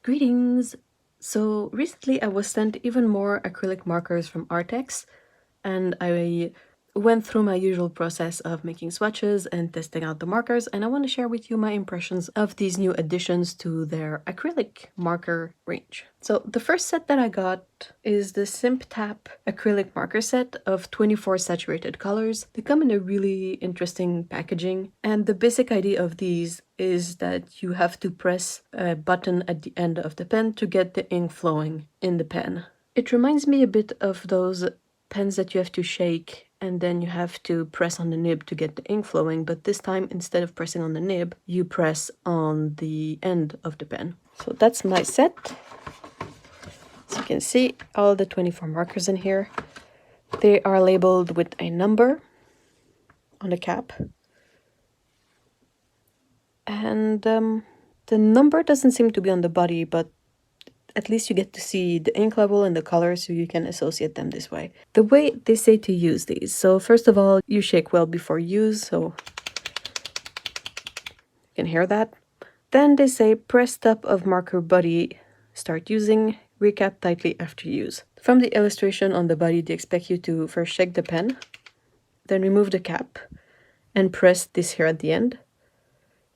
Greetings! So recently I was sent even more acrylic markers from Arrtx, and I went through my usual process of making swatches and testing out the markers, and I want to share with you my impressions of these new additions to their acrylic marker range. So the first set that I got is the Simptap acrylic marker set of 24 saturated colors. They come in a really interesting packaging, and the basic idea of these is that you have to press a button at the end of the pen to get the ink flowing in the pen. It reminds me a bit of those pens that you have to shake and then you have to press on the nib to get the ink flowing, but this time instead of pressing on the nib, you press on the end of the pen. So that's my set. As you can see, all the 24 markers in here. They are labeled with a number on the cap. And the number doesn't seem to be on the body, but at least you get to see the ink level and the color so you can associate them this way. The way they say to use these. So first of all, you shake well before use, so you can hear that. Then they say press top of marker body, start using, recap tightly after use. From the illustration on the body, they expect you to first shake the pen, then remove the cap, and press this here at the end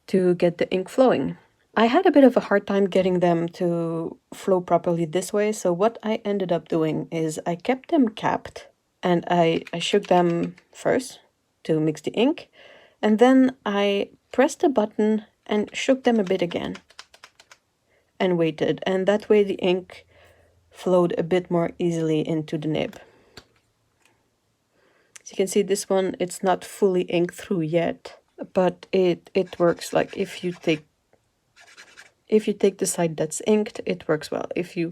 to get the ink flowing. I had a bit of a hard time getting them to flow properly this way, so what I ended up doing is I kept them capped and I shook them first to mix the ink, and then I pressed the button and shook them a bit again and waited, and that way the ink flowed a bit more easily into the nib. As you can see, this one, it's not fully inked through yet, but it works. Like if you take the side that's inked, it works well. If you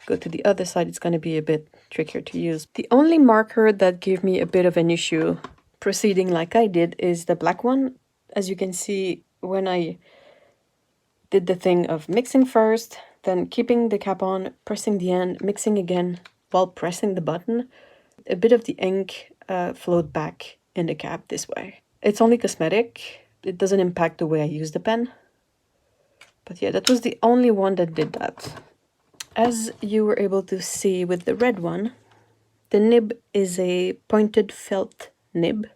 go to the other side, it's going to be a bit trickier to use. The only marker that gave me a bit of an issue proceeding like I did is the black one. As you can see, when I did the thing of mixing first, then keeping the cap on, pressing the end, mixing again while pressing the button, a bit of the ink flowed back in the cap this way. It's only cosmetic. It doesn't impact the way I use the pen. But yeah, that was the only one that did that. As you were able to see with the red one, the nib is a pointed felt nib.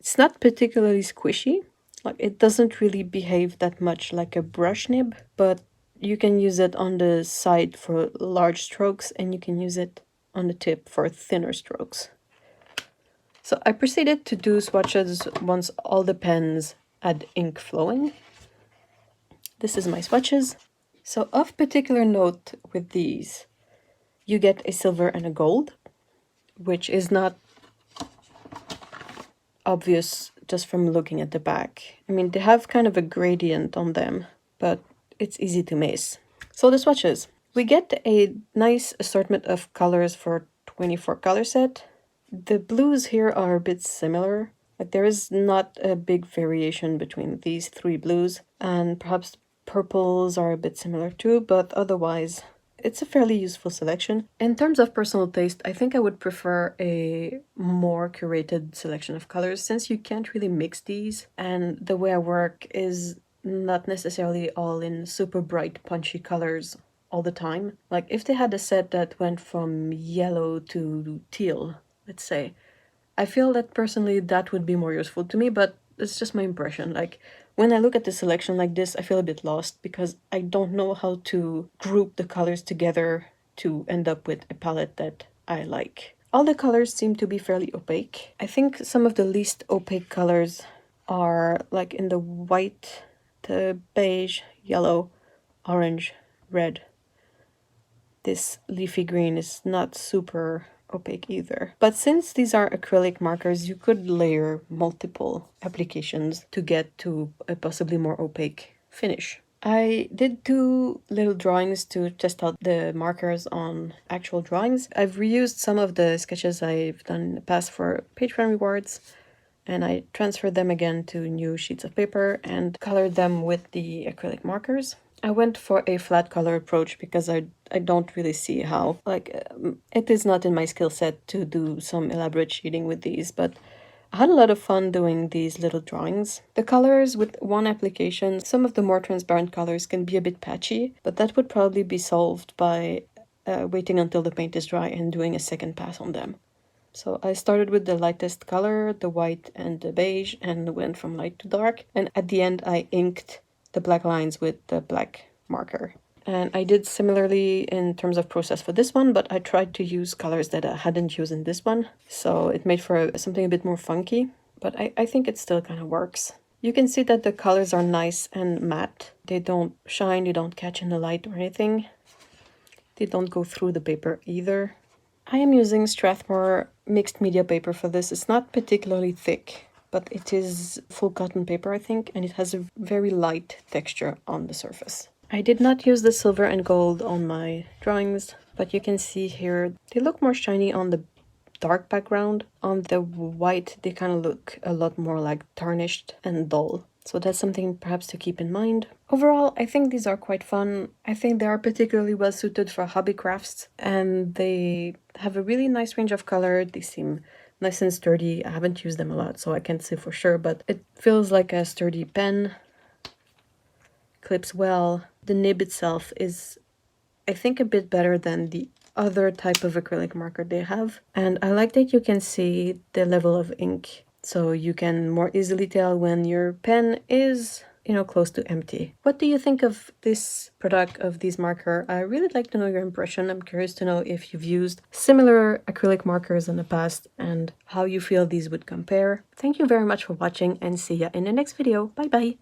It's not particularly squishy. Like, it doesn't really behave that much like a brush nib, but you can use it on the side for large strokes and you can use it on the tip for thinner strokes. So I proceeded to do swatches once all the pens had ink flowing. This is my swatches. So of particular note with these, you get a silver and a gold, which is not obvious just from looking at the back. I mean, they have kind of a gradient on them, but it's easy to miss. So the swatches. We get a nice assortment of colors for 24 color set. The blues here are a bit similar. Like, there is not a big variation between these three blues, and perhaps purples are a bit similar too, but otherwise it's a fairly useful selection. In terms of personal taste, I think I would prefer a more curated selection of colors, since you can't really mix these, and the way I work is not necessarily all in super bright punchy colors all the time. Like, if they had a set that went from yellow to teal, let's say, I feel that personally that would be more useful to me, but it's just my impression. Like, when I look at the selection like this, I feel a bit lost because I don't know how to group the colors together to end up with a palette that I like. All the colors seem to be fairly opaque. I think some of the least opaque colors are like in the white, the beige, yellow, orange, red. This leafy green is not super opaque either. But since these are acrylic markers, you could layer multiple applications to get to a possibly more opaque finish. I did 2 little drawings to test out the markers on actual drawings. I've reused some of the sketches I've done in the past for Patreon rewards, and I transferred them again to new sheets of paper and colored them with the acrylic markers. I went for a flat color approach because I don't really see how, like, it is not in my skill set to do some elaborate shading with these, but I had a lot of fun doing these little drawings. The colors with one application, some of the more transparent colors can be a bit patchy, but that would probably be solved by waiting until the paint is dry and doing a second pass on them. So I started with the lightest color, the white and the beige, and went from light to dark. And at the end, I inked the black lines with the black marker. And I did similarly in terms of process for this one, but I tried to use colors that I hadn't used in this one. So it made for something a bit more funky, but I think it still kind of works. You can see that the colors are nice and matte. They don't shine, they don't catch in the light or anything. They don't go through the paper either. I am using Strathmore mixed media paper for this. It's not particularly thick, but it is full cotton paper, I think, and it has a very light texture on the surface. I did not use the silver and gold on my drawings, but you can see here they look more shiny on the dark background. On the white, they kind of look a lot more like tarnished and dull. So that's something perhaps to keep in mind. Overall, I think these are quite fun. I think they are particularly well suited for hobby crafts, and they have a really nice range of color. They seem nice and sturdy. I haven't used them a lot, so I can't say for sure, but it feels like a sturdy pen. Clips well. The nib itself is, I think, a bit better than the other type of acrylic marker they have. And I like that you can see the level of ink, so you can more easily tell when your pen is, you know, close to empty. What do you think of this product, of these marker? I really like to know your impression. I'm curious to know if you've used similar acrylic markers in the past and how you feel these would compare. Thank you very much for watching, and see ya in the next video. Bye bye!